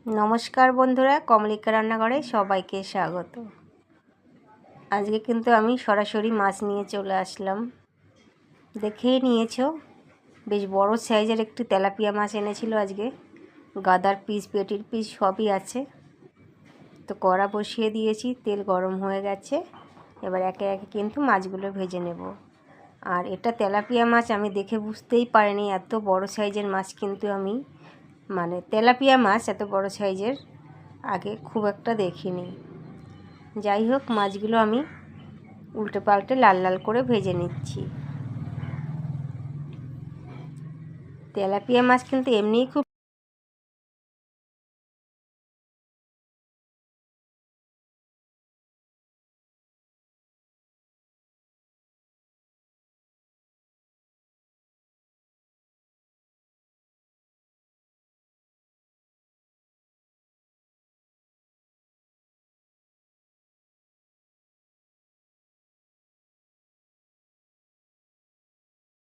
নমস্কার বন্ধুরা, কমলিকা রান্নাঘরে সবাইকে স্বাগত। আজকে কিন্তু আমি সরাসরি মাছ নিয়ে চলে আসলাম। দেখেই নিয়েছো, বেশ বড় সাইজের একটি তেলাপিয়া মাছ এনেছিল আজকে। গাদার পিস, পেটির পিস সবই আছে। তো কড়া বসিয়ে দিয়েছি, তেল গরম হয়ে গেছে। এবার একে একে কিন্তু মাছগুলো ভেজে নেব। আর এটা তেলাপিয়া মাছ, আমি দেখে বুঝতেই পারিনি এত বড় সাইজের মাছ। কিন্তু আমি তেলাপিয়া মাছ এত বড় সাইজের আগে খুব একটা দেখিনি। যাই হোক, মাছগুলো আমি উল্টে পাল্টে লাল লাল করে ভেজে নিচ্ছি। তেলাপিয়া মাছ কিন্তু এমনিই খুব